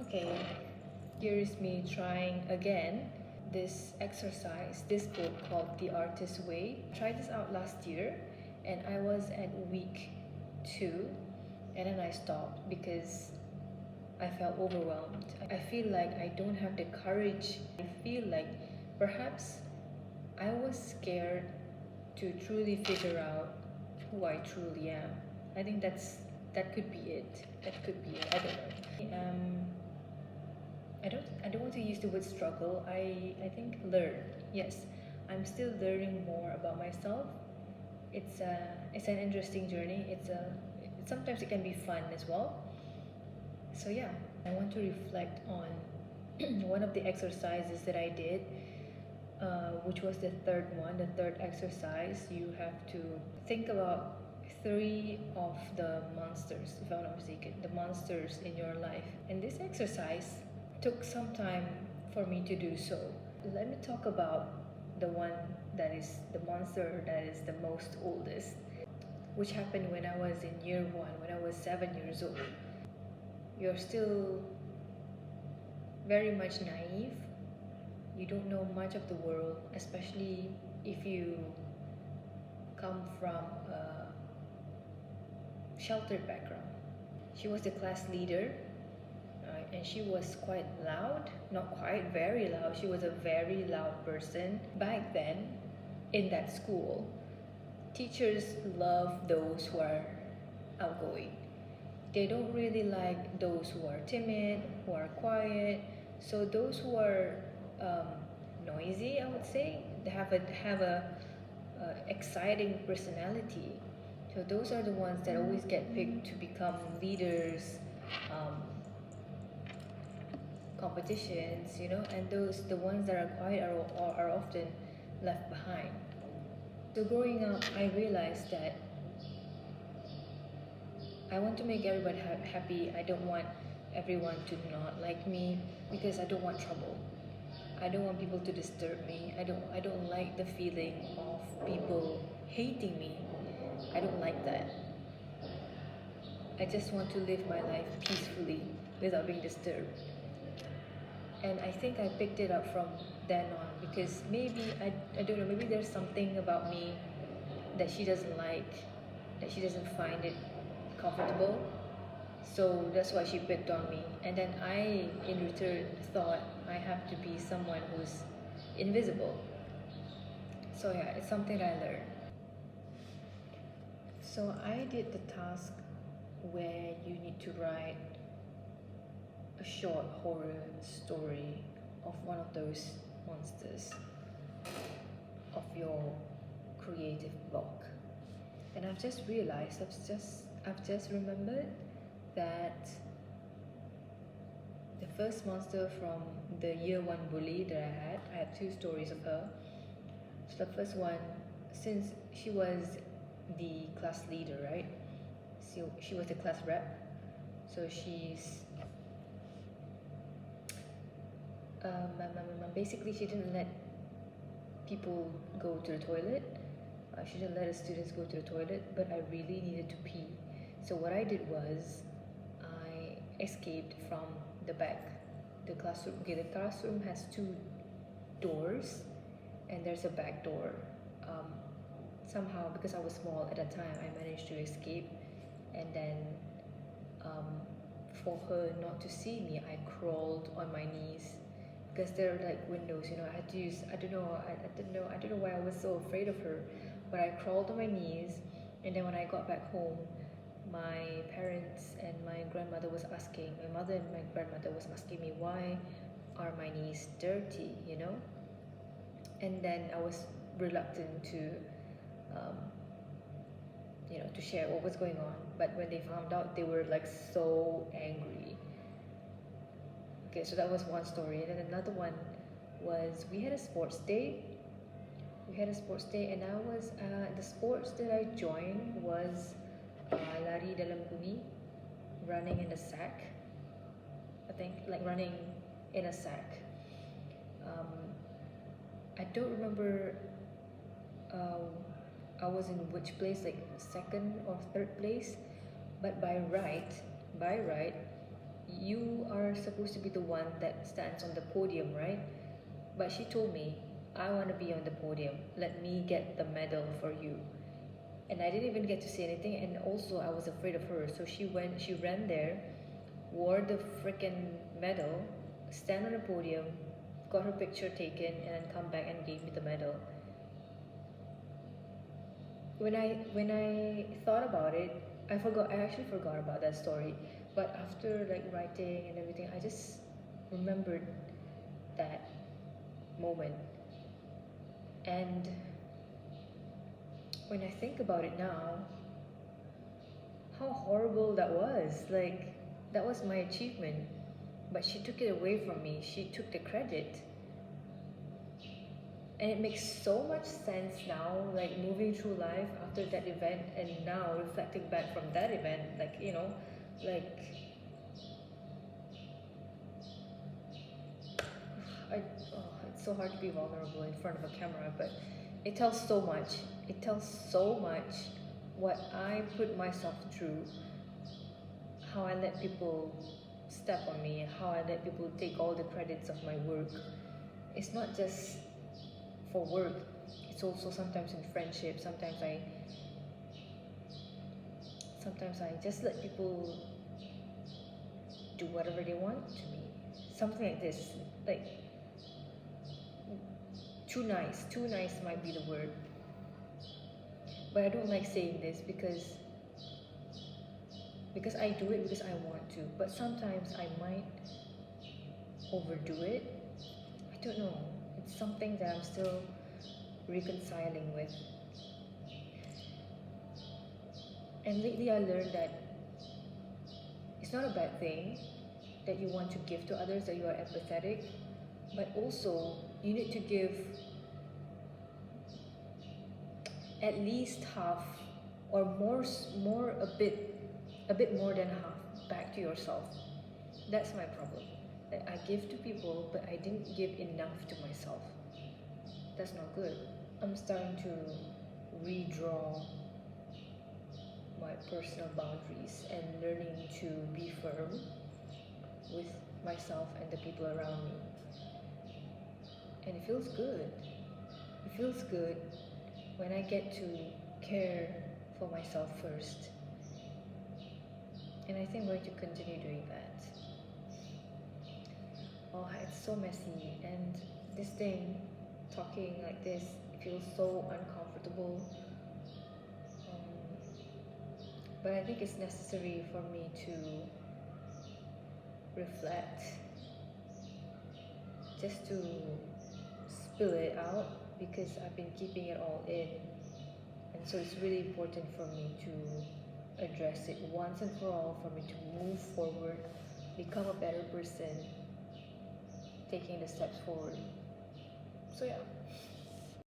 Okay, here is me trying again this exercise, this book called The Artist's Way. I tried this out last year and I was at week 2 and then I stopped because I felt overwhelmed. I feel like I don't have the courage. I feel like perhaps I was scared to truly figure out who I truly am. I think that could be it. That could be it. I don't know. I don't want to use the word struggle. I think learn. Yes, I'm still learning more about myself. It's an interesting journey. Sometimes it can be fun as well. So yeah, I want to reflect on one of the exercises that I did, which was the third one, the third exercise. You have to think about 3 of the monsters, if I'm not mistaken, the monsters in your life. And this exercise took some time for me to do so. Let me talk about the one that is the monster that is the most oldest, which happened when I was in year 1, when I was 7 years old. You're still very much naive. You don't know much of the world, especially if you come from a sheltered background. She was the class leader, and she was quite loud, not quite, very loud. She was a very loud person. Back then, in that school, teachers love those who are outgoing. They don't really like those who are timid, who are quiet. So those who are noisy, I would say, they have a exciting personality. So those are the ones that always get picked to become leaders, competitions, and the ones that are quiet are often left behind. So growing up, I realized that I want to make everyone happy. I don't want everyone to not like me because I don't want trouble. I don't want people to disturb me. I don't like the feeling of people hating me. I don't like that. I just want to live my life peacefully without being disturbed. And I think I picked it up from then on because maybe I don't know, maybe there's something about me that she doesn't like, that she doesn't find it comfortable. So that's why she picked on me. And then I, in return, thought I have to be someone who's invisible. So yeah, it's something I learned. So I did the task where you need to write a short horror story of one of those monsters of your creative block. And I've just realized, I've just remembered that the first monster from the year 1 bully that I had 2 stories of her. So the first one, since she was the class leader, right? So she was the class rep. So she's basically she didn't let people go to the toilet. She didn't let the students go to the toilet, but I really needed to pee. So what I did was I escaped from the back. The classroom has 2 doors and there's a back door. Somehow, because I was small at that time, I managed to escape, and then for her not to see me, I crawled on my knees because there are like windows, I had to use, I don't know why I was so afraid of her, but I crawled on my knees. And then when I got back home, my parents and my grandmother was asking, my mother and my grandmother was asking me, why are my knees dirty, and then I was reluctant to to share what was going on. But when they found out, they were like so angry. Okay, so that was one story. And then another one was we had a sports day. And I was the sports that I joined was lari dalam guni, running in a sack. I think like running in a sack. I don't remember I was in which place, like 2nd or 3rd place, but by right, you are supposed to be the one that stands on the podium, right? But she told me, I want to be on the podium. Let me get the medal for you. And I didn't even get to say anything. And also, I was afraid of her. So she ran there, wore the freaking medal, stand on the podium, got her picture taken, and then come back and gave me the medal. When I thought about it, I actually forgot about that story. But after like writing and everything, I just remembered that moment. And when I think about it now, how horrible that was. Like, that was my achievement, but she took it away from me. She took the credit. And it makes so much sense now, like moving through life after that event, and now reflecting back from that event, like, like I, oh, it's so hard to be vulnerable in front of a camera, but it tells so much. It tells so much what I put myself through, how I let people step on me, how I let people take all the credits of my work. It's not just for work, it's also sometimes in friendship. Sometimes I just let people do whatever they want to me. Something like this. Like, too nice might be the word. But I don't like saying this because I do it because I want to. But sometimes I might overdo it. I don't know. It's something that I'm still reconciling with. And lately I learned that it's not a bad thing that you want to give to others, that you are empathetic, but also you need to give at least half, or more a bit more than half back to yourself. That's my problem. That I give to people, but I didn't give enough to myself. That's not good. I'm starting to redraw my personal boundaries and learning to be firm with myself and the people around me. And it feels good. It feels good when I get to care for myself first. And I think I'm going to continue doing that. Oh, it's so messy. And this thing, talking like this, it feels so uncomfortable. But I think it's necessary for me to reflect, just to spill it out, because I've been keeping it all in. And so it's really important for me to address it once and for all, for me to move forward, become a better person, taking the steps forward. So yeah.